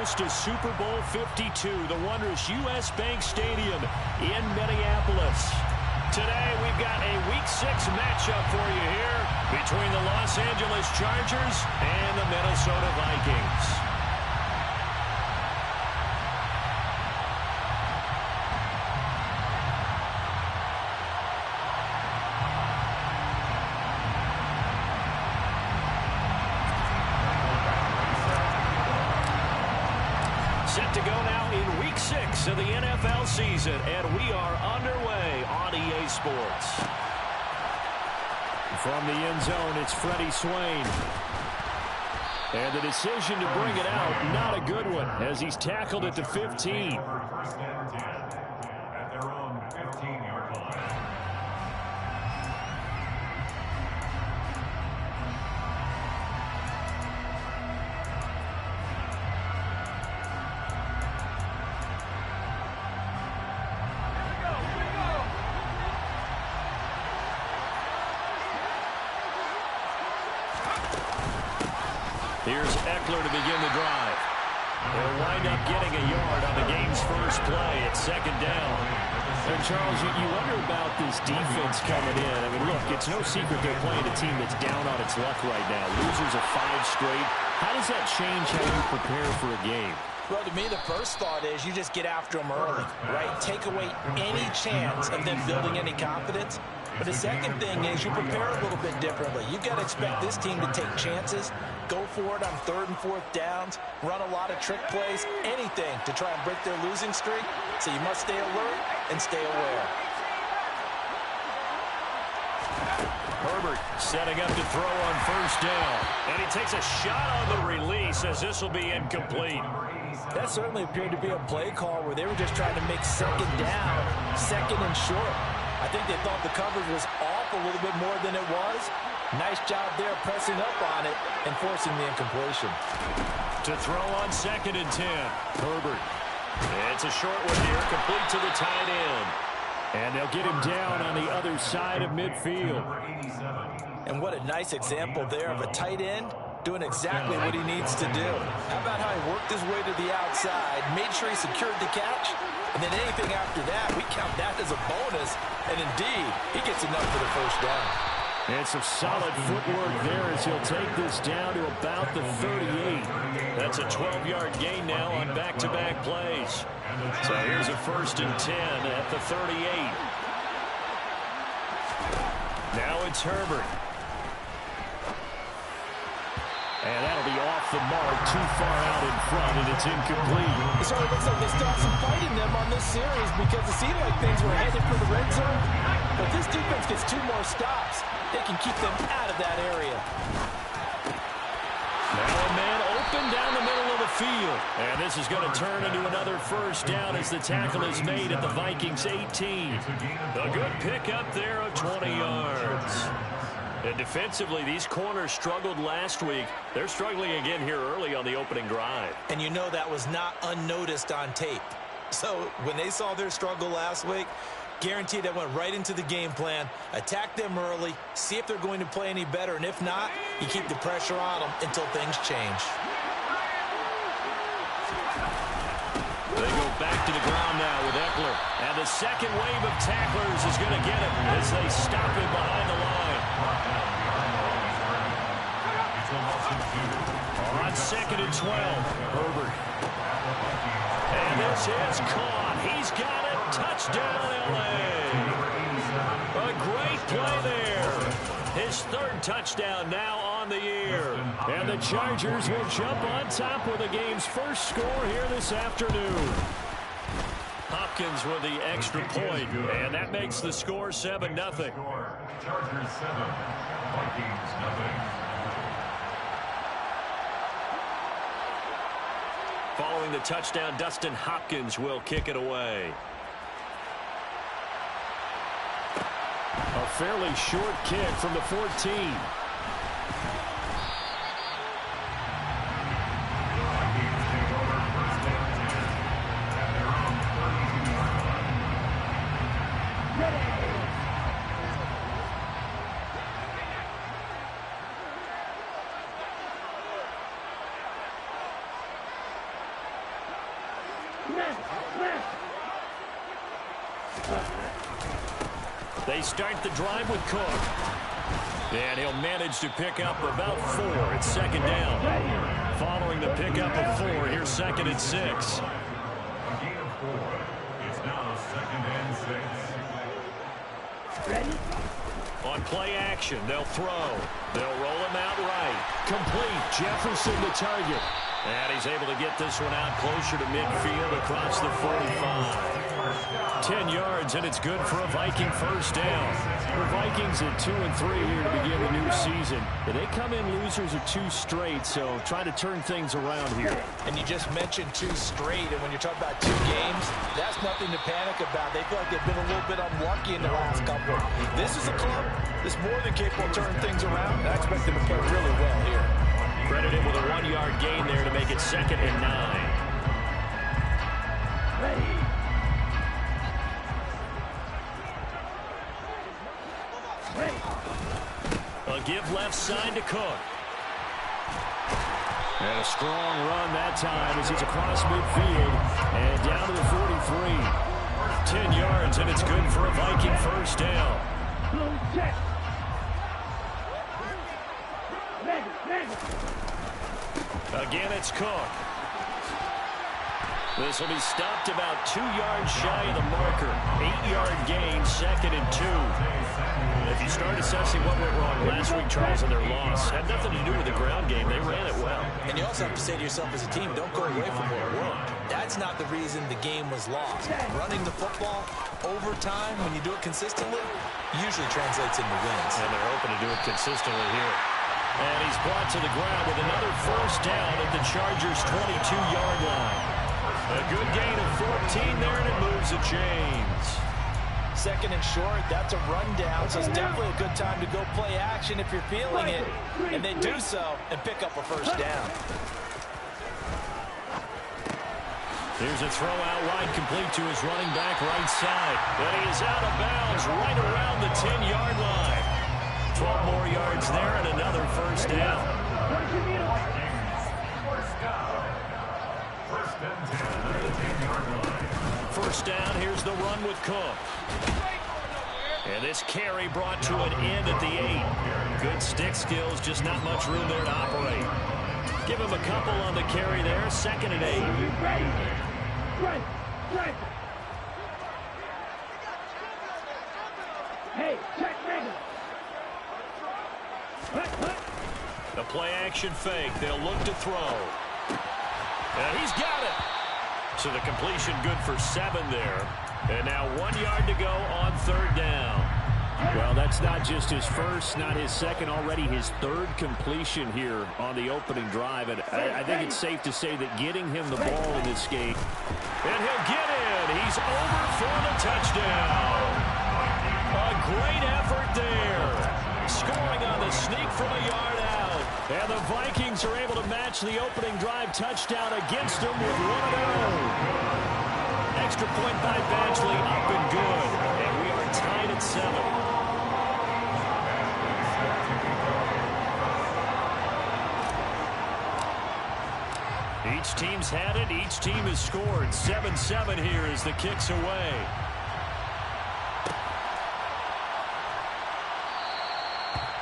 host of Super Bowl 52, the wondrous U.S. Bank Stadium in Minneapolis. Today, we've got a Week 6 matchup for you here between the Los Angeles Chargers and the Minnesota Vikings. Set to go now in Week 6 of the NFL season, and we are underway on EA Sports. From the end zone, it's Freddie Swain. And the decision to bring it out, not a good one, as he's tackled at the 15. First and 10 at their own 15-yard line. Here's Eckler to begin the drive. They'll wind up getting a yard on the game's first play at second down. And Charles, you wonder about this defense coming in. I mean, look, it's no secret they're playing a team that's down on its luck right now. Losers of 5 straight. How does that change how you prepare for a game? Well, to me, the first thought is you just get after them early, right? Take away any chance of them building any confidence. But the second thing is you prepare a little bit differently. You've got to expect this team to take chances, go for it on 3rd and 4th downs, run a lot of trick plays, anything to try and break their losing streak. So you must stay alert and stay aware. Herbert setting up to throw on first down. And he takes a shot on the release as this will be incomplete. That certainly appeared to be a play call where they were just trying to make second down, second and short. I think they thought the coverage was off a little bit more than it was. Nice job there pressing up on it and forcing the incompletion. To throw on 2nd and 10. Herbert. It's a short one here, complete to the tight end. And they'll get him down on the other side of midfield. And what a nice example there of a tight end doing exactly what he needs to do. How about how he worked his way to the outside, made sure he secured the catch, and then anything after that, we count that as a bonus. And indeed, he gets enough for the first down. And some solid footwork there as he'll take this down to about the 38. That's a 12-yard gain now on back-to-back plays. So here's a 1st and 10 at the 38. Now it's Herbert. And that'll be off the mark, too far out in front, and it's incomplete. So it looks like they still have some fight in them on this series because it seemed like things were headed for the red zone. But this defense gets 2 more stops. They can keep them out of that area. Now a man open down the middle of the field. And this is going to turn into another first down as the tackle is made at the Vikings 18. A good pickup there of 20 yards. And defensively, these corners struggled last week. They're struggling again here early on the opening drive. And you know that was not unnoticed on tape. So when they saw their struggle last week, guaranteed that went right into the game plan. Attack them early, see if they're going to play any better. And if not, you keep the pressure on them until things change. They go back to the ground now with Eckler. And the second wave of tacklers is going to get him as they stop him behind the line. On 2nd and 12, Herbert. And this is caught. He's got it. Touchdown, L.A. A great play there. His 3rd touchdown now on the year. And the Chargers will jump on top with the game's first score here this afternoon. Hopkins with the extra point, and that makes the score 7-0. Chargers 7, Vikings 0. Following the touchdown, Dustin Hopkins will kick it away. A fairly short kick from the 14. They start the drive with Cook. And he'll manage to pick up about 4. It's second down. Following the pickup of 4, here's second and 6. A gain of 4. It's now second and 6. Ready? On play action, they'll throw. They'll roll him out right. Complete. Jefferson the target. And he's able to get this one out closer to midfield across the 45. 10 yards, and it's good for a Viking first down. The Vikings at 2-3 here to begin the new season. They come in losers of 2 straight, so try to turn things around here. And you just mentioned 2 straight, and when you're talking about 2 games, that's nothing to panic about. They feel like they've been a little bit unlucky in the last couple. This is a club that's more than capable of turning things around, and I expect them to play really well here. Credited with a 1-yard gain there to make it second and 9. Ready? A give left side to Cook. And a strong run that time as he's across midfield and down to the 43. 10 yards, and it's good for a Viking first down. Check. Ready. Again, it's Cook. This will be stopped about 2 yards shy of the marker. 8-yard gain, second and 2. If you start assessing what went wrong last week, Charles, in their loss, had nothing to do with the ground game. They ran it well. And you also have to say to yourself as a team, don't go away from what worked. That's not the reason the game was lost. Running the football over time, when you do it consistently, usually translates into wins. And they're hoping to do it consistently here. And he's brought to the ground with another first down at the Chargers' 22-yard line. A good gain of 14 there, and it moves the chains. Second and short, that's a rundown, so it's definitely a good time to go play action if you're feeling it. And they do so and pick up a first down. Here's a throw out wide, complete to his running back right side. And he is out of bounds right around the 10-yard line. 12 more yards there and another first down. First down, here's the run with Cook. And this carry brought to an end at the 8. Good stick skills, just not much room there to operate. Give him a couple on the carry there, second and 8. Right. Hey, check ready. The play action fake, they'll look to throw. And he's got it. So the completion good for 7 there. And now 1 yard to go on third down. Well, that's not just his first, not his second, already his 3rd completion here on the opening drive. And I think it's safe to say that getting him the ball in this game. And he'll get in. He's over for the touchdown. A great effort there. Scoring on the sneak from a yard out. And the Vikings are able to match the opening drive touchdown against them with one of their own. Extra point by Badgley, up and good. And we are tied at 7. Each team's had it. Each team has scored. 7-7 here as the kick's away.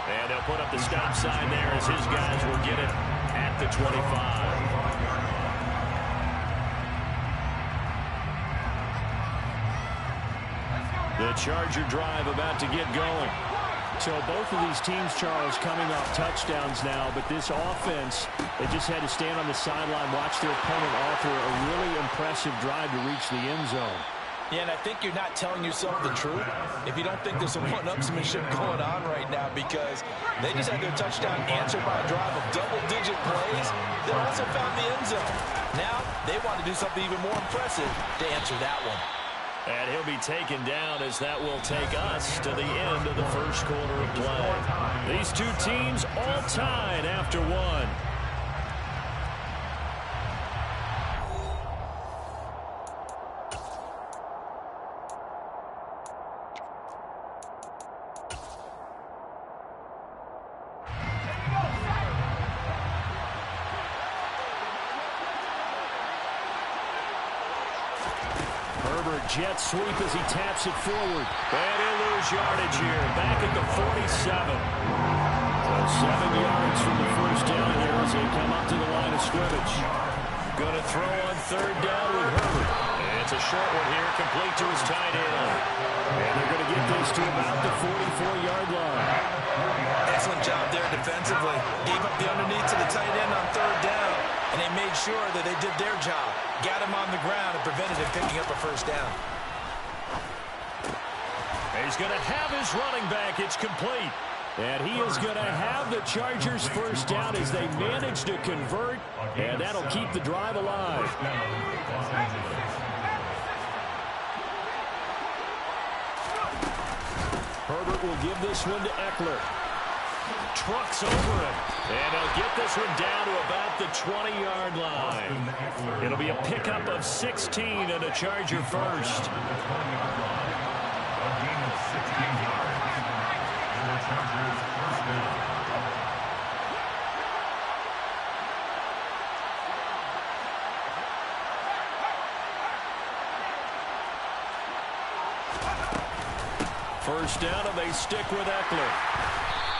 And they'll put up the stop sign there as his guys will get it at the 25. The Charger drive about to get going. So both of these teams, Charles, coming off touchdowns now, but this offense, they just had to stand on the sideline, watch their opponent offer a really impressive drive to reach the end zone. Yeah, and I think you're not telling yourself the truth if you don't think there's some one-upsmanship going on right now, because they just had their touchdown answered by a drive of double-digit plays that also found the end zone. Now they want to do something even more impressive to answer that one. And he'll be taken down as that will take us to the end of the first quarter of play. These two teams all tied after 1. Herbert, jet sweep as he taps it forward. And he'll lose yardage here. Back at the 47. So 7 yards from the first down here as they come up to the line of scrimmage. Going to throw on third down with Herbert. And it's a short one here, complete to his tight end. And they're going to get this to about the 44-yard line. Excellent job there defensively. Gave up the underneath to the tight end on third down, and they made sure that they did their job. Got him on the ground and prevented him picking up a first down. He's going to have his running back. It's complete. And he is going to have the Chargers first down as they manage to convert, and that'll keep the drive alive. Herbert will give this one to Eckler. Trucks over him. And he'll get this one down to about the 20-yard line. It'll be a pickup of 16 and a Charger first. First down, and they stick with Eckler.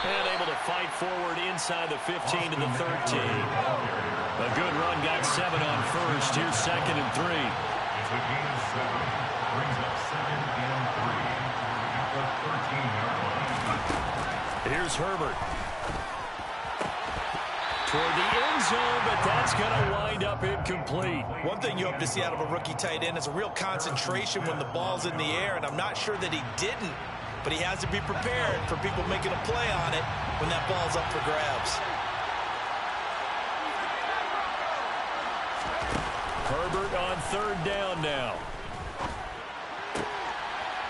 And able to fight forward inside the 15 to the 13. A good run, got 7 on first. Here's 2nd and 3. It's a gain of 7. Brings up 2nd and 3. At the 13-yard line. Here's Herbert. Toward the end zone, but that's going to wind up incomplete. One thing you hope to see out of a rookie tight end is a real concentration when the ball's in the air, and I'm not sure that he didn't, but he has to be prepared for people making a play on it when that ball's up for grabs. Herbert on third down now.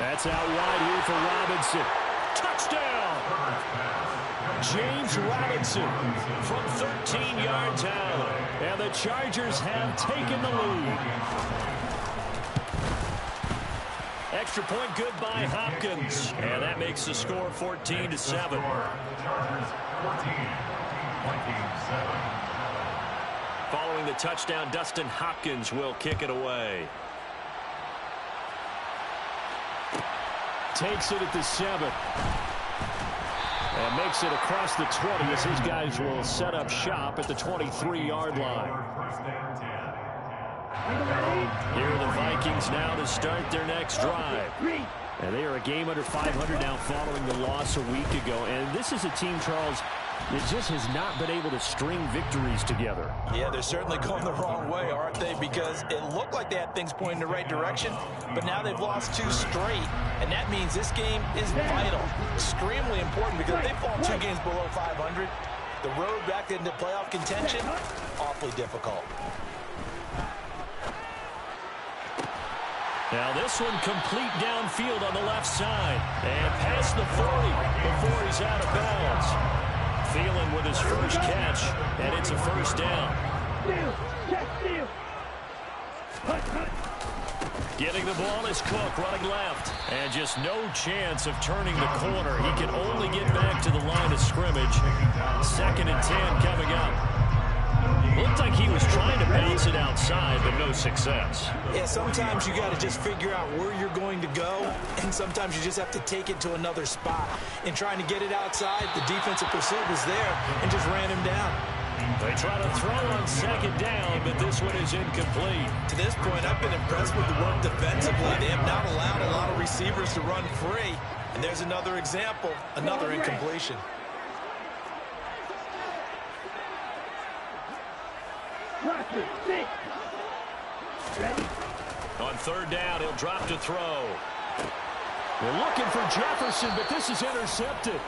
That's out wide here for Robinson. Touchdown! James Robinson from 13 yards out. And the Chargers have taken the lead. Extra point good by Hopkins. And that makes the score 14 to 7. Chargers 14, Vikings 7. Following the touchdown, Dustin Hopkins will kick it away. Takes it at the 7. And makes it across the 20 as his guys will set up shop at the 23-yard line. Here are the Vikings now to start their next drive. And they are a game under 500 now following the loss a week ago. And this is a team, Charles, that just has not been able to string victories together. Yeah, they're certainly going the wrong way, aren't they? Because it looked like they had things pointing in the right direction, but now they've lost 2 straight, and that means this game is vital, extremely important, because if they fall 2 games below 500, the road back into playoff contention, awfully difficult. Now this one complete downfield on the left side, and past the 40 before he's out of bounds. Thielen with his first catch, and it's a first down. Getting the ball is Cook running left, and just no chance of turning the corner. He can only get back to the line of scrimmage. 2nd and 10 coming up. Looked like he was trying to bounce it outside, but no success. Yeah, sometimes you got to just figure out where you're going to go, and sometimes you just have to take it to another spot. In trying to get it outside, the defensive pursuit was there and just ran him down. They try to throw on 2nd down, but this one is incomplete. To this point, I've been impressed with the work defensively. They have not allowed a lot of receivers to run free, and there's another example, another incompletion. On third down, he'll drop to throw. We're looking for Jefferson, but this is intercepted.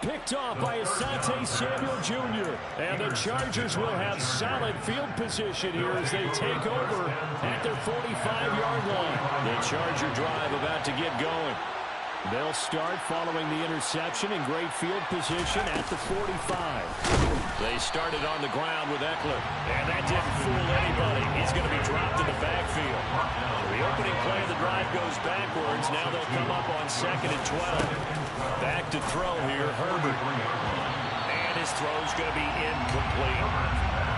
Picked off by Asante Samuel Jr. And the Chargers will have solid field position here as they take over at their 45-yard line. The Charger drive about to get going. They'll start following the interception in great field position at the 45. They started on the ground with Eckler, and that didn't fool anybody. He's going to be dropped in the backfield. The opening play of the drive goes backwards. Now they'll come up on 2nd and 12. Back to throw here, Herbert. And his throw's going to be incomplete.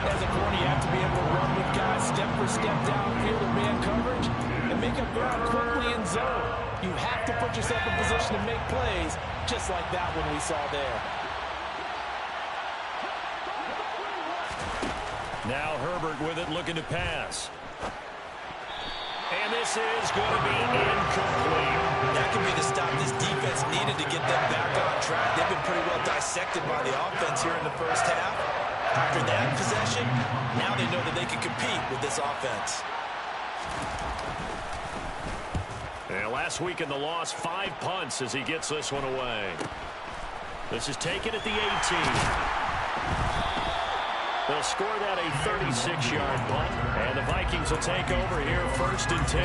As a corner, you have to be able to run with guys step for step downfield in man coverage and make up move around quickly in zone. You have to put yourself in position to make plays, just like that one we saw there. Now Herbert with it, looking to pass. And this is going to be incomplete. That could be the stop this defense needed to get them back on track. They've been pretty well dissected by the offense here in the first half. After that possession, now they know that they can compete with this offense. And last week in the loss, 5 punts as he gets this one away. This is taken at the 18. They'll score that a 36-yard punt, and the Vikings will take over here 1st and 10.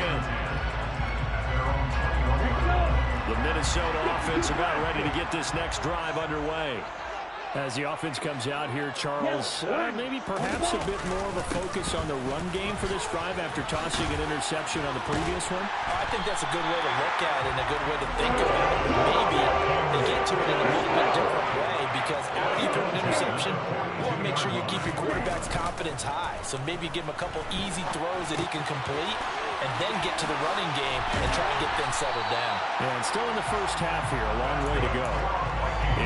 The Minnesota offense about ready to get this next drive underway. As the offense comes out here, Charles, maybe perhaps a bit more of a focus on the run game for this drive after tossing an interception on the previous one? I think that's a good way to look at it and a good way to think about it. Maybe they get to it in a little bit different way because after you throw an interception, you want to make sure you keep your quarterback's confidence high. So maybe give him a couple easy throws that he can complete and then get to the running game and try to get things settled down. Yeah, and still in the first half here, a long way to go.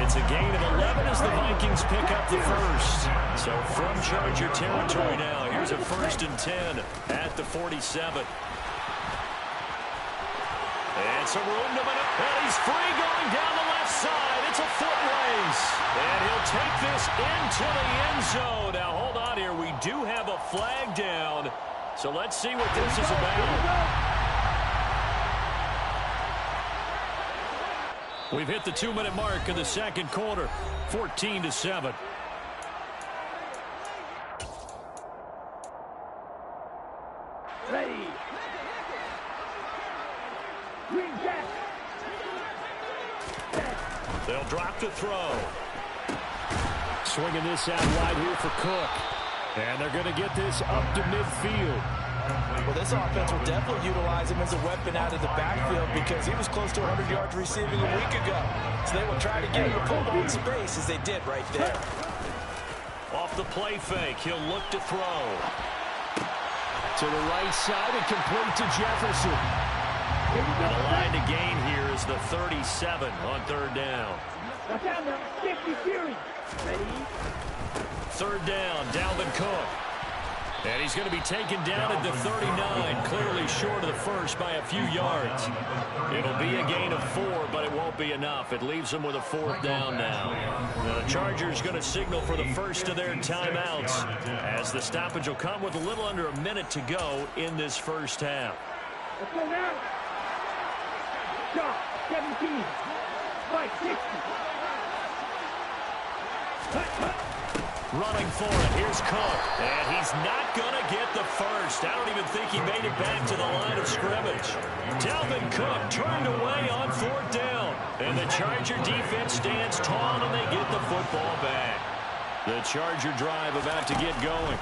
It's a gain of 11 as the Vikings pick up the first. So from Charger territory now, here's a 1st and 10 at the 47. And some room to maneuver. And he's free going down the left side. It's a foot race. And he'll take this into the end zone. Now, hold on here. We do have a flag down. So let's see what this is about. We've hit the 2-minute mark in the second quarter, 14-7. Ready. Green jack. They'll drop to throw. Swinging this out wide here for Cook. And they're going to get this up to midfield. Well, this offense will definitely utilize him as a weapon out of the backfield because he was close to 100 yards receiving a week ago. So they will try to get him to pull on space as they did right there. Off the play fake, he'll look to throw. To the right side and complete to Jefferson. And the line to gain here is the 37 on 3rd down. Watch out now. 50 Fury. Ready. 3rd down, Dalvin Cook. And he's going to be taken down at the 39, clearly short of the first by a few yards. It'll be a gain of 4, but it won't be enough. It leaves them with a 4th down now. The Chargers going to signal for the first of their timeouts as the stoppage will come with a little under a minute to go in this first half. Let's go now. Shot. 17. Fight 60. Running for it. Here's Cook. And he's not going to get the first. I don't even think he made it back to the line of scrimmage. Dalvin Cook turned away on 4th down. And the Charger defense stands tall and they get the football back. The Charger drive about to get going.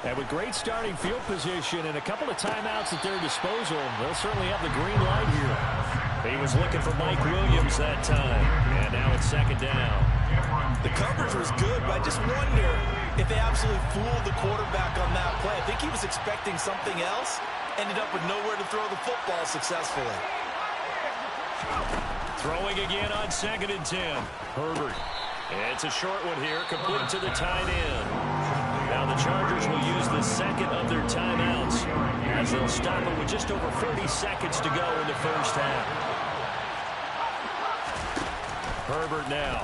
And with great starting field position and a couple of timeouts at their disposal, they'll certainly have the green light here. He was looking for Mike Williams that time. And now it's 2nd down. The coverage was good, but I just wonder if they absolutely fooled the quarterback on that play. I think he was expecting something else, ended up with nowhere to throw the football successfully. Throwing again on 2nd and 10. Herbert. It's a short one here, complete to the tight end. Now the Chargers will use the second of their timeouts as they'll stop it with just over 30 seconds to go in the first half. Herbert now.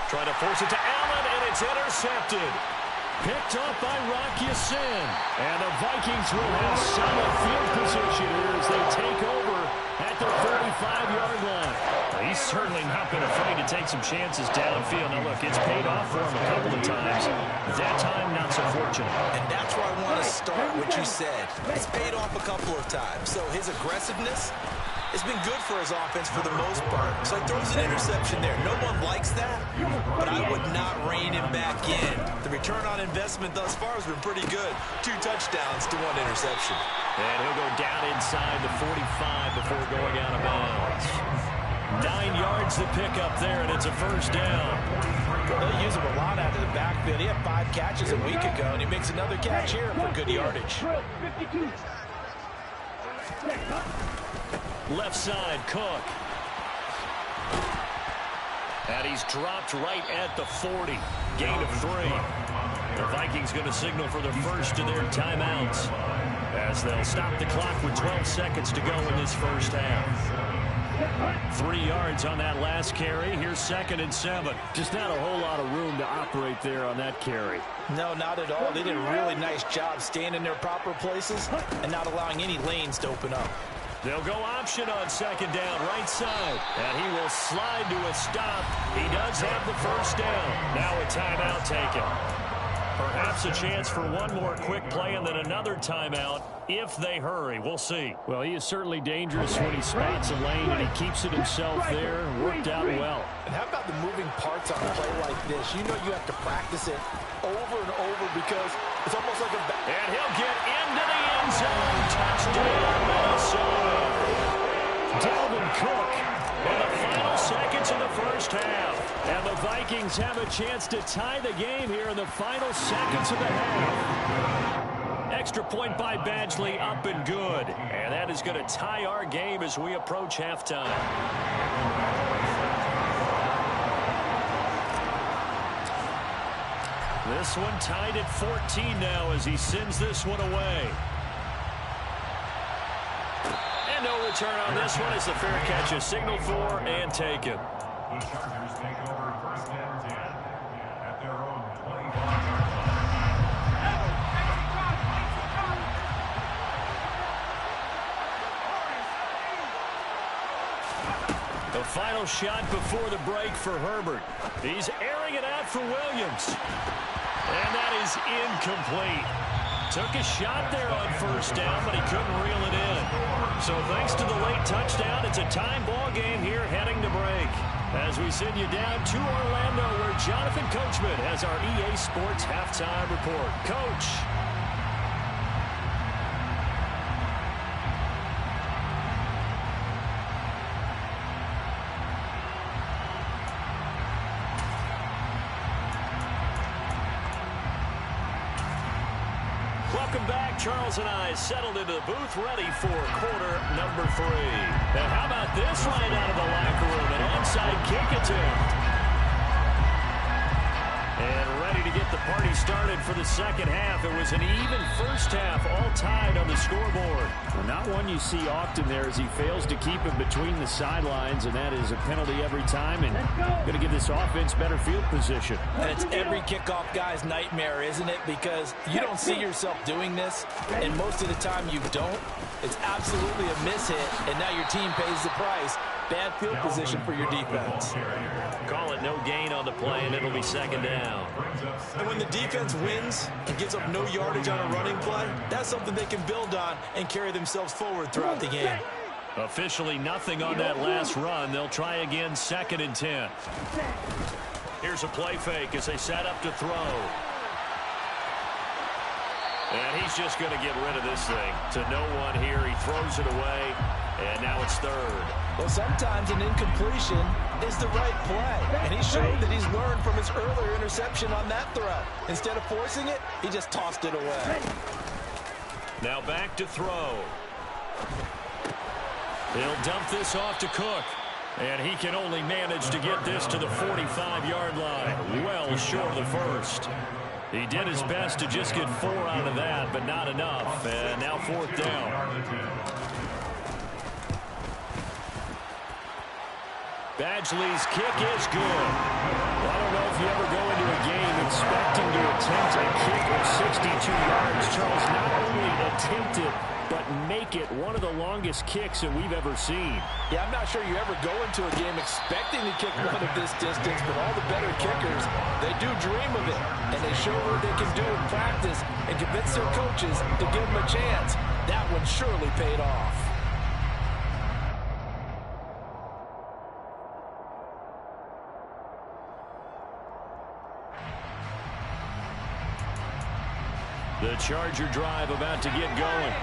Trying to force it to Allen, and it's intercepted. Picked off by Rock Ya-Sin. And the Vikings will have solid field position here as they take over at the 35-yard line. He's certainly not been afraid to take some chances downfield. Now, look, it's paid off for him a couple of times. That time, not so fortunate. And that's where I want to start what you said. It's paid off a couple of times. So his aggressiveness has been good for his offense for the most part. So he throws an interception there. No one likes that, but I would not rein him back in. The return on investment thus far has been pretty good. 2 touchdowns to 1 interception. And he'll go down inside the 45 before going out of bounds. 9 yards to pick up there, and it's a 1st down. Well, they use him a lot out of the backfield. He had 5 catches a week ago, and he makes another catch here for good yardage. Left side, Cook. And he's dropped right at the 40. Gain of 3. The Vikings going to signal for the first of their timeouts as they'll stop the clock with 12 seconds to go in this first half. 3 yards on that last carry. Here's 2nd and 7. Just not a whole lot of room to operate there on that carry. No, not at all. They did a really nice job staying in their proper places and not allowing any lanes to open up. They'll go option on 2nd down, right side. And he will slide to a stop. He does have the first down. Now a timeout taken. Perhaps a chance for one more quick play and then another timeout if they hurry. We'll see. Well, he is certainly dangerous when he spots a lane, and he keeps it himself there. Worked out well. And how about the moving parts on a play like this? You know you have to practice it over and over because it's almost like a... And he'll get into the end zone. Touchdown, Minnesota. Dalvin Cook in the final seconds of the first half. And the Vikings have a chance to tie the game here in the final seconds of the half. Extra point by Badgley, up and good. And that is going to tie our game as we approach halftime. This one tied at 14 now as he sends this one away. And no return on this one as the fair catch is signaled for and taken. The Chargers take over 1st and 10 at their own 25-yard line. The final shot before the break for Herbert. He's airing it out for Williams. And that is incomplete. Took a shot there on 1st down, but he couldn't reel it in. So thanks to the late touchdown, it's a time ball game here heading to break. As we send you down to Orlando, where Jonathan Coachman has our EA Sports halftime report. Coach. Welcome back. Charles and I settled into the booth, ready for quarter number 3. And how about this right out of the locker room? An onside kick attempt. And ready to get the party started for the second half. It was an even first half, all tied on the scoreboard. Well, not one you see often there as he fails to keep it between the sidelines, and that is a penalty every time, and going to give this offense better field position. And it's every kickoff guy's nightmare, isn't it? Because you don't see yourself doing this, and most of the time you don't. It's absolutely a mishit, and now your team pays the price. Bad field position for your defense. Call it no gain on the play, and it'll be 2nd down. And when the defense wins and gives up no yardage on a running play, that's something they can build on and carry themselves forward throughout the game. Officially nothing on that last run. They'll try again, 2nd and 10. Here's a play fake as they set up to throw. And he's just going to get rid of this thing to no one here. He throws it away, and now it's 3rd. Well, sometimes an incompletion is the right play. And he showed that he's learned from his earlier interception on that throw. Instead of forcing it, he just tossed it away. Now back to throw. He'll dump this off to Cook. And he can only manage to get this to the 45-yard line. Well short of the first. He did his best to just get 4 out of that, but not enough. And now 4th down. Badgley's kick is good. Well, I don't know if you ever go into a game expecting to attempt a kick of 62 yards. Charles, not only attempt it, but make it one of the longest kicks that we've ever seen. Yeah, I'm not sure you ever go into a game expecting to kick one of this distance, but all the better kickers, they do dream of it, and they show what they can do in practice and convince their coaches to give them a chance. That one surely paid off. The Charger drive about to get going.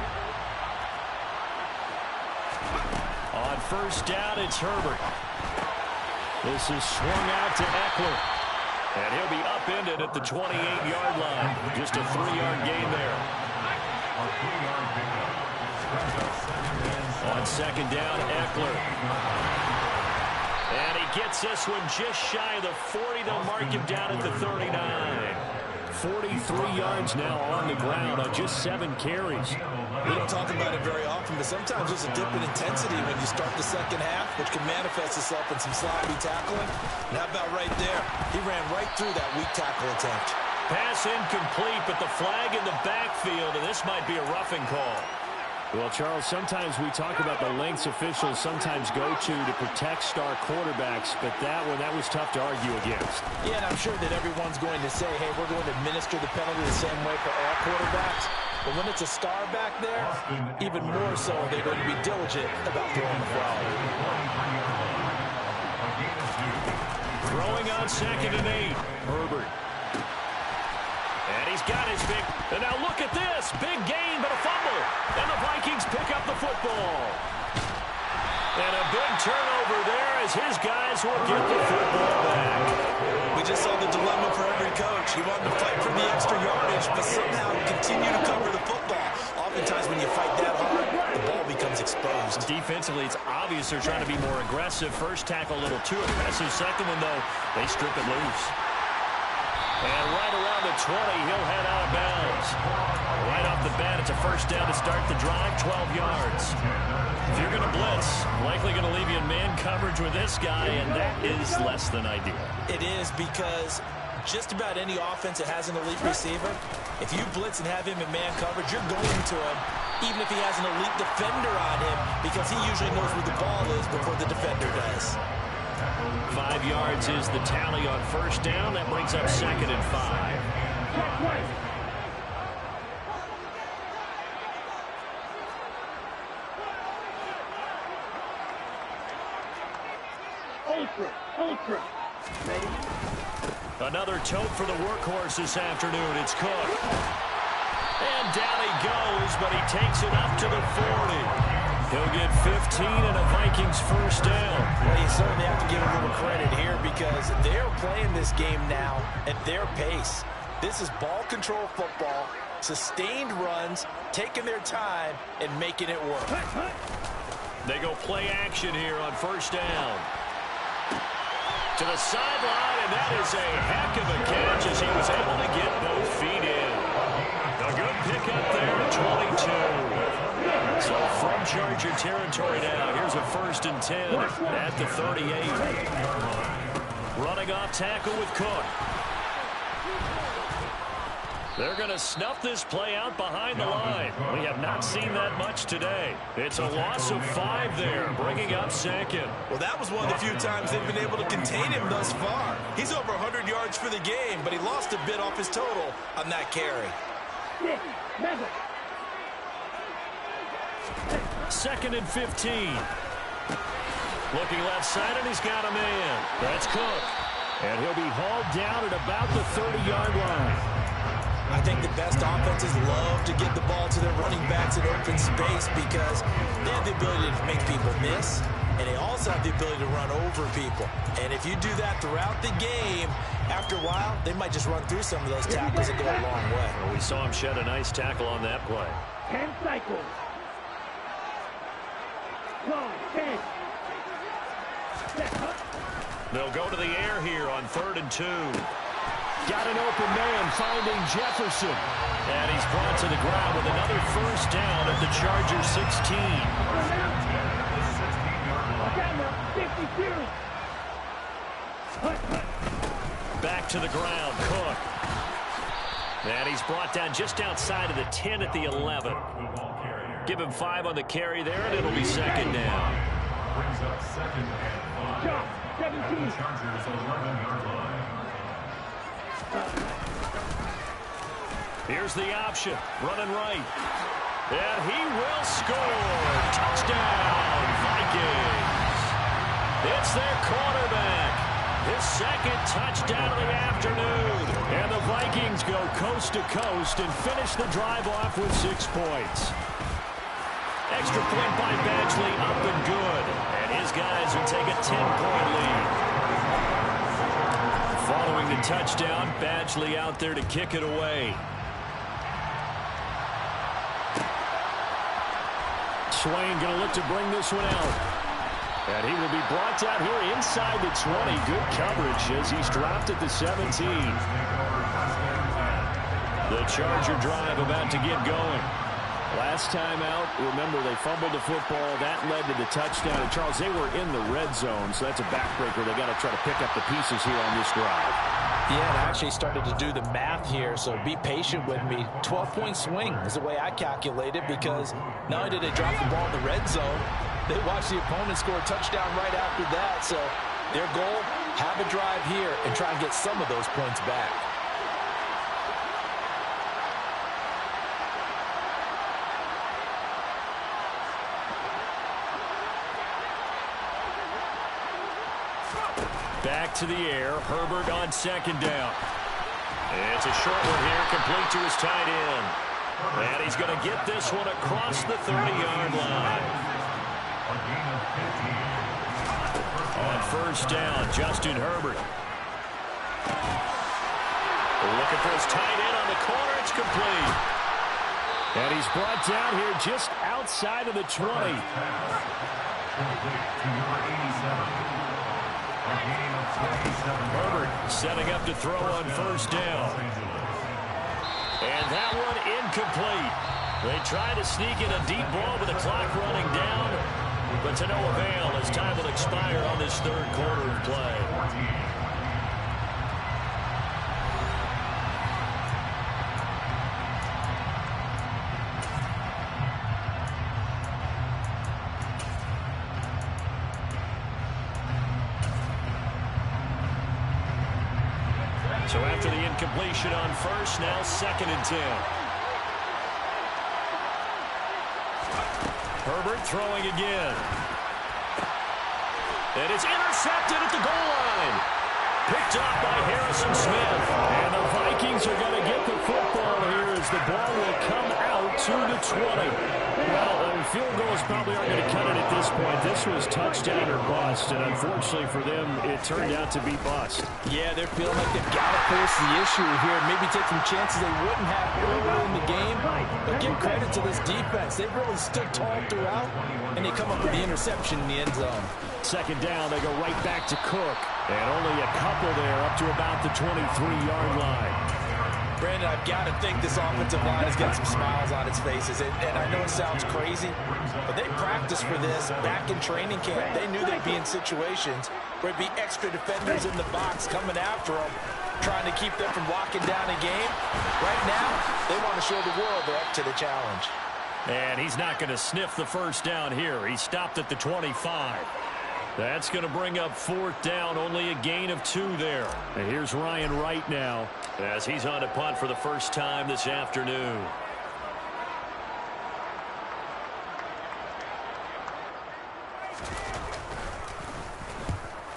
On 1st down, it's Herbert. This is swung out to Eckler. And he'll be upended at the 28-yard line. Just a 3-yard gain there. A 3-yard pickup. Brings up 2nd and 7. On 2nd down, Eckler. And he gets this one just shy of the 40. They'll mark him down at the 39. 43 yards now on the ground on just 7 carries. We don't talk about it very often, but sometimes there's a dip in intensity when you start the second half, which can manifest itself in some sloppy tackling. And how about right there? He ran right through that weak tackle attempt. Pass incomplete, but the flag in the backfield, and this might be a roughing call. Well, Charles, sometimes we talk about the lengths officials sometimes go to protect star quarterbacks, but that was tough to argue against. Yeah, and I'm sure that everyone's going to say, hey, we're going to administer the penalty the same way for all quarterbacks. But when it's a star back there, even more so they're going to be diligent about throwing the ball. Throwing on 2nd and 8. Herbert. And he's got his big... And now look at this. Big gain, but a fumble. And the Vikings pick up the football. And a big turnover there as his guys will get the football back. We just saw the dilemma for every coach. He wanted to fight for the extra yardage, but somehow continue to cover the football. Oftentimes when you fight that hard, the ball becomes exposed. Defensively, it's obvious they're trying to be more aggressive. First tackle a little too aggressive. Second one, though, they strip it loose. And right around the 20, he'll head out of bounds. Right off the bat, it's a first down to start the drive, 12 yards. If you're going to blitz, likely going to leave you in man coverage with this guy, and that is less than ideal. It is, because just about any offense that has an elite receiver, if you blitz and have him in man coverage, you're going to him, even if he has an elite defender on him, because he usually knows where the ball is before the defender does. 5 yards is the tally on first down. That brings up 2nd and 5. Ultra. Ready? Another tote for the workhorse this afternoon. It's Cook. And down he goes, but he takes it up to the 40. He'll get 15 and a Vikings first down. Well, you certainly have to give a little credit here because they're playing this game now at their pace. This is ball control football, sustained runs, taking their time, and making it work. They go play action here on first down. To the sideline, and that is a heck of a catch as he was able to get both feet in. A good pickup there at 22. So from Charger territory now, here's a 1st and 10 at the 38. Running off tackle with Cook. They're going to snuff this play out behind the line. We have not seen that much today. It's a loss of 5 there, bringing up 2nd. Well, that was one of the few times they've been able to contain him thus far. He's over 100 yards for the game, but he lost a bit off his total on that carry. 2nd and 15. Looking left side, and he's got a man. That's Cook. And he'll be hauled down at about the 30-yard line. I think the best offenses love to get the ball to their running backs in open space because they have the ability to make people miss, and they also have the ability to run over people. And if you do that throughout the game, after a while, they might just run through some of those tackles and go a long way. Well, we saw him shed a nice tackle on that play. 10 cycles. Go, 10. They'll go to the air here on 3rd and 2. Got an open man finding Jefferson. And he's brought to the ground with another first down at the Chargers 16. Back to the ground, Cook. And he's brought down just outside of the 10 at the 11. Give him 5 on the carry there, and it'll be 2nd down. Brings up 2nd and 5. 17. Chargers 11-yard line. Here's the option, running right. And he will score. Touchdown, Vikings. It's their quarterback. His 2nd touchdown of the afternoon. And the Vikings go coast to coast and finish the drive off with 6 points. Extra point by Badgley, up and good. And his guys will take a 10-point lead. Following the touchdown. Badgley out there to kick it away. Swain going to look to bring this one out. And he will be brought down here inside the 20. Good coverage as he's dropped at the 17. The Charger drive about to get going. Last time out, remember, they fumbled the football. That led to the touchdown. And, Charles, they were in the red zone, so that's a backbreaker. They got to try to pick up the pieces here on this drive. Yeah, and I actually started to do the math here, so be patient with me. 12-point swing is the way I calculate it, because not only did they drop the ball in the red zone, they watched the opponent score a touchdown right after that. So their goal, have a drive here and try and get some of those points back. Back to the air. Herbert on second down. It's a short one here, complete to his tight end. And he's going to get this one across the 30-yard line. On first down, Justin Herbert. Looking for his tight end on the corner. It's complete. And he's brought down here just outside of the 20. Herbert setting up to throw on first down. And that one incomplete. They try to sneak in a deep ball with the clock running down, but to no avail as time will expire on this third quarter of play. So after the incompletion on first, now 2nd and 10. Herbert throwing again. And it's intercepted at the goal line. Picked up by Harrison Smith. And the Vikings are going to get the football here as the ball will come out to the 20. Well, field goals probably aren't going to cut it at this point. This was touchdown or bust, and unfortunately for them, it turned out to be bust. Yeah, they're feeling like they've got to force the issue here. Maybe take some chances they wouldn't have earlier in the game. But give credit to this defense. They've really stood tall throughout, and they come up with the interception in the end zone. Second down, they go right back to Cook. And only a couple there up to about the 23-yard line. Brandon, I've got to think this offensive line has got some smiles on its faces. And I know it sounds crazy, but they practiced for this back in training camp. They knew they'd be in situations where there'd be extra defenders in the box coming after them, trying to keep them from locking down a game. Right now, they want to show the world they're up to the challenge. And he's not going to sniff the first down here. He stopped at the 25. That's going to bring up 4th down, only a gain of 2 there. And here's Ryan Wright now as he's on to punt for the first time this afternoon.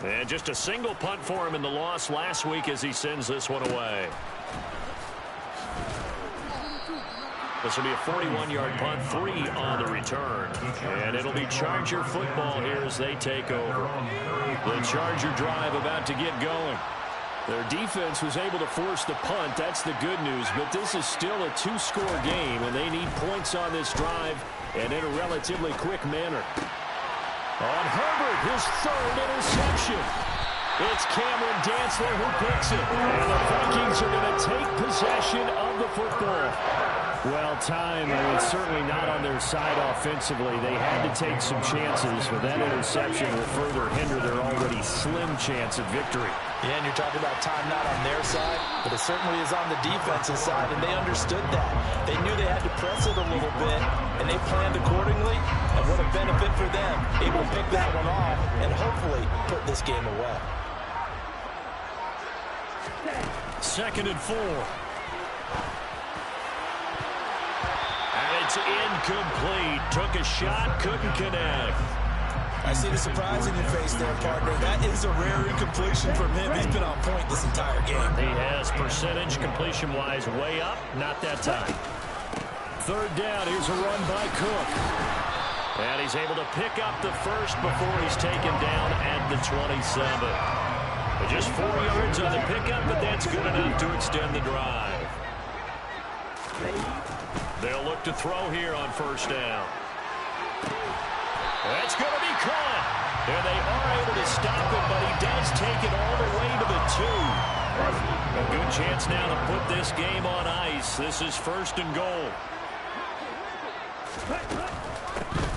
And just a single punt for him in the loss last week as he sends this one away. This will be a 41-yard punt, 3 on the return. And it'll be Charger football here as they take over. The Charger drive about to get going. Their defense was able to force the punt. That's the good news. But this is still a 2-score game, and they need points on this drive and in a relatively quick manner. On Herbert, his 3rd interception. It's Cameron Dantzler who picks it. And the Vikings are going to take possession of the football. Well, time, certainly not on their side offensively. They had to take some chances, but that interception will further hinder their already slim chance of victory. Yeah, and you're talking about time not on their side, but it certainly is on the defensive side, and they understood that. They knew they had to press it a little bit, and they planned accordingly, and what a benefit for them, able to pick that one off and hopefully put this game away. 2nd and 4. It's incomplete. Took a shot, couldn't connect. I see the surprise in your face there, partner. That is a rare incompletion from him. He's been on point this entire game. He has percentage completion-wise way up. Not that time. 3rd down. Here's a run by Cook. And he's able to pick up the first before he's taken down at the 27. Just 4 yards on the pickup, but that's good enough to extend the drive. They'll look to throw here on first down. That's going to be caught. And they are able to stop it, but he does take it all the way to the 2. A good chance now to put this game on ice. This is first and goal.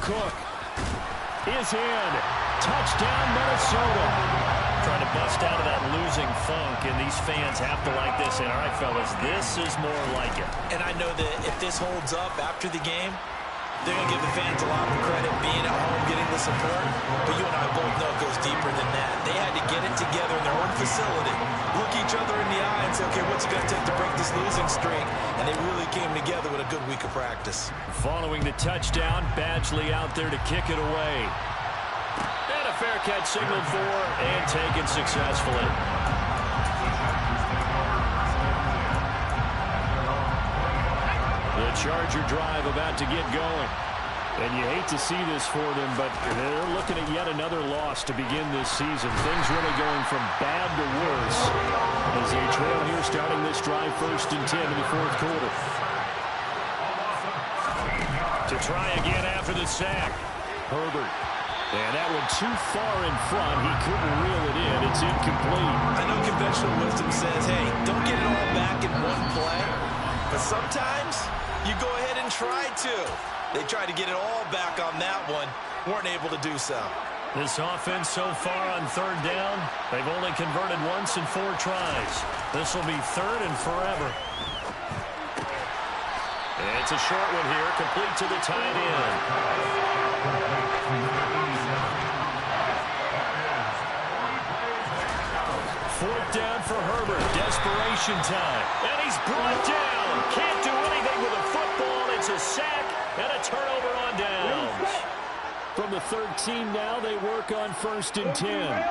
Cook is in. Touchdown, Minnesota. Trying to bust out of that losing funk, and these fans have to like this. And all right, fellas, this is more like it. And I know that if this holds up after the game, they're going to give the fans a lot of credit being at home, getting the support. But you and I both know it goes deeper than that. They had to get it together in their own facility, look each other in the eye and say, okay, what's it going to take to break this losing streak? And they really came together with a good week of practice. Following the touchdown, Badgley out there to kick it away. And a fair catch signaled for and taken successfully. The Charger drive about to get going. And you hate to see this for them, but they're looking at yet another loss to begin this season. Things really going from bad to worse as they trail here starting this drive first and 10 in the fourth quarter. To try again after the sack. Herbert. And that one too far in front. He couldn't reel it in. It's incomplete. I know conventional wisdom says, hey, don't get it all back in one play. But sometimes you go ahead and try to. They tried to get it all back on that one. Weren't able to do so. This offense so far on third down, they've only converted once in 4 tries. This will be third and forever. And it's a short one here, complete to the tight end. Fourth down for Herbert. Desperation time. And he's brought down. Can't do anything with a football. It's a sack and a turnover on downs. From the 13 now, they work on first and 10.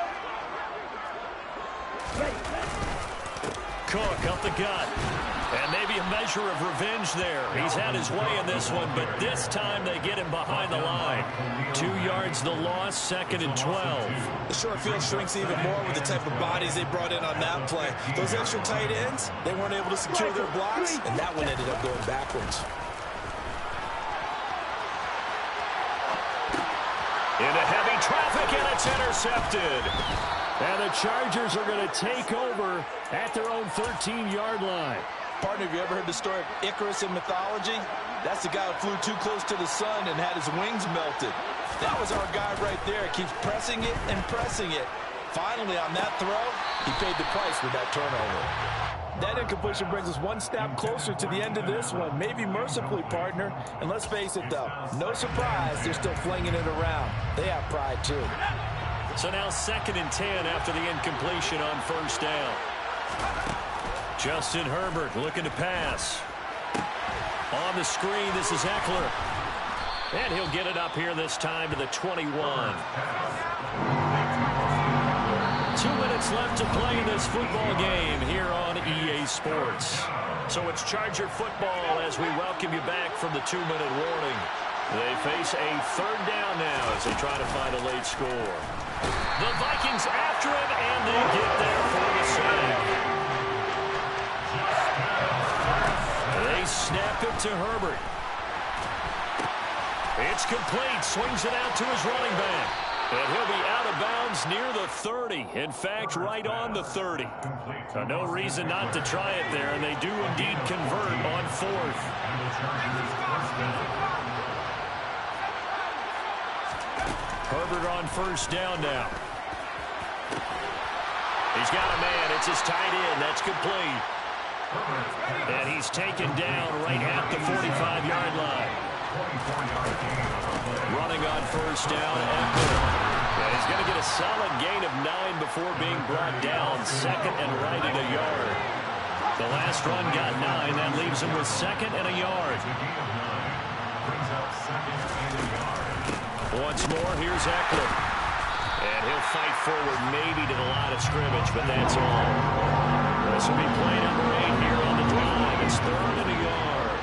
Cook up the gut. And maybe a measure of revenge there. He's had his way in this one, but this time they get him behind the line. 2 yards the loss, second and 12. The short field shrinks even more with the type of bodies they brought in on that play. Those extra tight ends, they weren't able to secure their blocks, and that one ended up going backwards. Into heavy traffic, and it's intercepted. And the Chargers are going to take over at their own 13-yard line. Partner, have you ever heard the story of Icarus in mythology? That's the guy who flew too close to the sun and had his wings melted. That was our guy right there. Keeps pressing it and pressing it. Finally, on that throw, he paid the price with that turnover. That incompletion brings us one step closer to the end of this one. Maybe mercifully, partner. And let's face it, though, no surprise, they're still flinging it around. They have pride, too. So now second and 10 after the incompletion on first down. Justin Herbert looking to pass. On the screen, this is Eckler. And he'll get it up here this time to the 21. 2 minutes left to play in this football game here on EA Sports. So it's Charger football as we welcome you back from the 2-minute warning. They face a third down now as they try to find a late score. The Vikings after him, and they get there for the sack. They snap it to Herbert. It's complete. Swings it out to his running back. And he'll be out of bounds near the 30. In fact, right on the 30. No reason not to try it there, and they do indeed convert on fourth. Herbert on first down now. He's got a man. It's his tight end. That's complete. And he's taken down right at the 45-yard line. Running on first down, Eckler. And he's going to get a solid gain of 9 before being brought down. Second and right at a yard. The last run got 9. That leaves him with second and a yard. Once more, here's Eckler. And he'll fight forward maybe to the line of scrimmage, but that's all. This will be play number 8 here on the drive. It's third and a yard.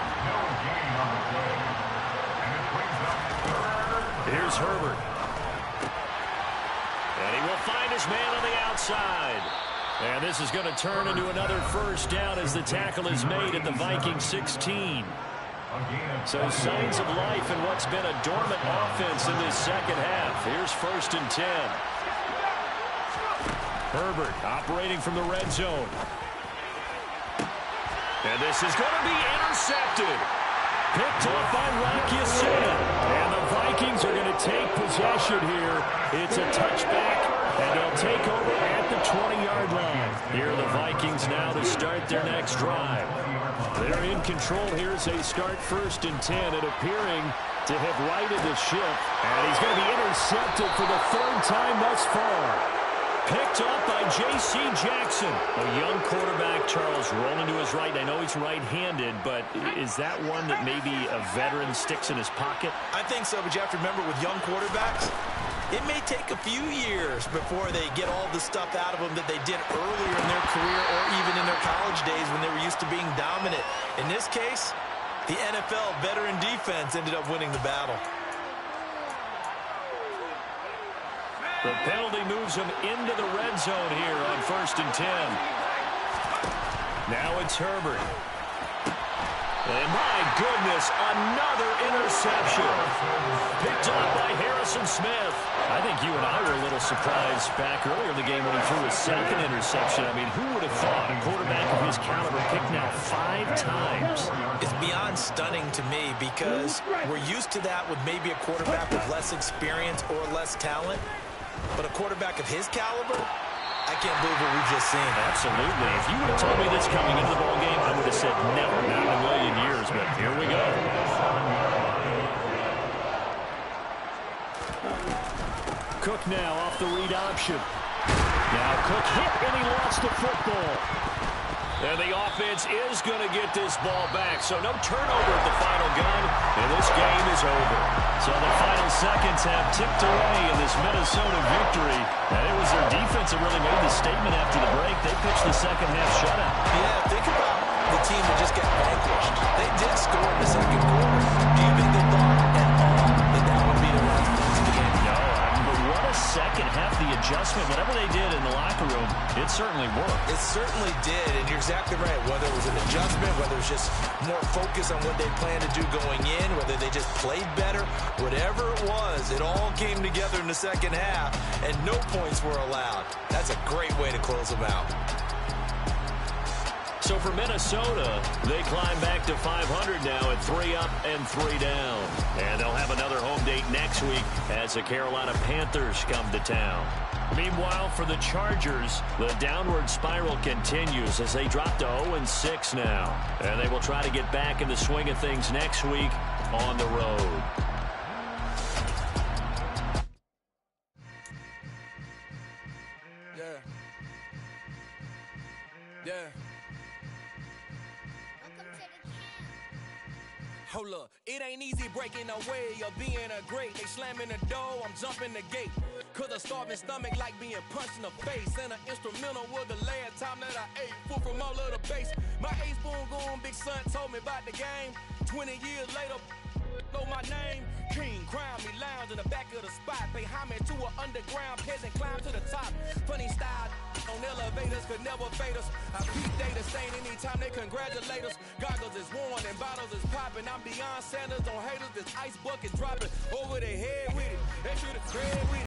Here's Herbert. And he will find his man on the outside. And this is going to turn into another first down as the tackle is made at the Vikings 16. So signs of life in what's been a dormant offense in this second half. Here's 1st and 10. Herbert operating from the red zone. And this is going to be intercepted. Picked off by Rakiasin. And the Vikings are going to take possession here. It's a touchback, and they'll take over at the 20-yard line. Here are the Vikings now to start their next drive. They're in control here as they start 1st and 10, and appearing to have righted the ship. And he's going to be intercepted for the 3rd time thus far. Picked up by J.C. Jackson. A young quarterback, Charles, rolling to his right. I know he's right-handed, but is that one that maybe a veteran sticks in his pocket? I think so, but you have to remember with young quarterbacks, it may take a few years before they get all the stuff out of them that they did earlier in their career or even in their college days when they were used to being dominant. In this case, the NFL veteran defense ended up winning the battle. The penalty moves him into the red zone here on 1st and 10. Now it's Herbert. And my goodness, another interception. Picked up by Harrison Smith. I think you and I were a little surprised back earlier in the game when he threw his 2nd interception. I mean, who would have thought a quarterback of his caliber picked now 5 times? It's beyond stunning to me because we're used to that with maybe a quarterback with less experience or less talent. But a quarterback of his caliber, I can't believe what we've just seen. Absolutely. If you would have told me this coming into the ballgame, I would have said never, not in a million years. But here we go. Cook now off the read option. Now Cook hit, and he lost the football. And the offense is going to get this ball back. So no turnover at the final gun, and this game is over. So the final seconds have ticked away in this Minnesota victory. And it was their defense that really made the statement after the break. They pitched the second half shutout. Yeah, think about the team that just got vanquished. They did score in the second quarter. Do you think they thought at all that that would be the last place of the game? No, but what a second half. The adjustment, whatever they did in the locker room, it certainly worked. It certainly did, and you're exactly right. Whether it was an adjustment, whether it was just more focus on what they planned to do going in, whether they just played better, whatever it was, it all came together in the second half, and no points were allowed. That's a great way to close them out. So for Minnesota, they climb back to 500 now at 3 up and 3 down. And they'll have another home date next week as the Carolina Panthers come to town. Meanwhile, for the Chargers, the downward spiral continues as they drop to 0-6 now. And they will try to get back in the swing of things next week on the road. Hold up, it ain't easy breaking away or being a great. They slamming the door, I'm jumping the gate. Cause a starving stomach like being punched in the face. And an instrumental was the last time that I ate food from all of the base. My ace boom goon, big son told me about the game. 20 years later, know my name. King, crown me, lounge in the back of the spot. Pay homage to an underground peasant, climb to the top. Funny style on elevators could never fade us. I beat data stain anytime they congratulate us. Goggles is worn and bottles is popping. I'm beyond Sanders on haters. This ice bucket dropping over their head with it. They should have cred with it.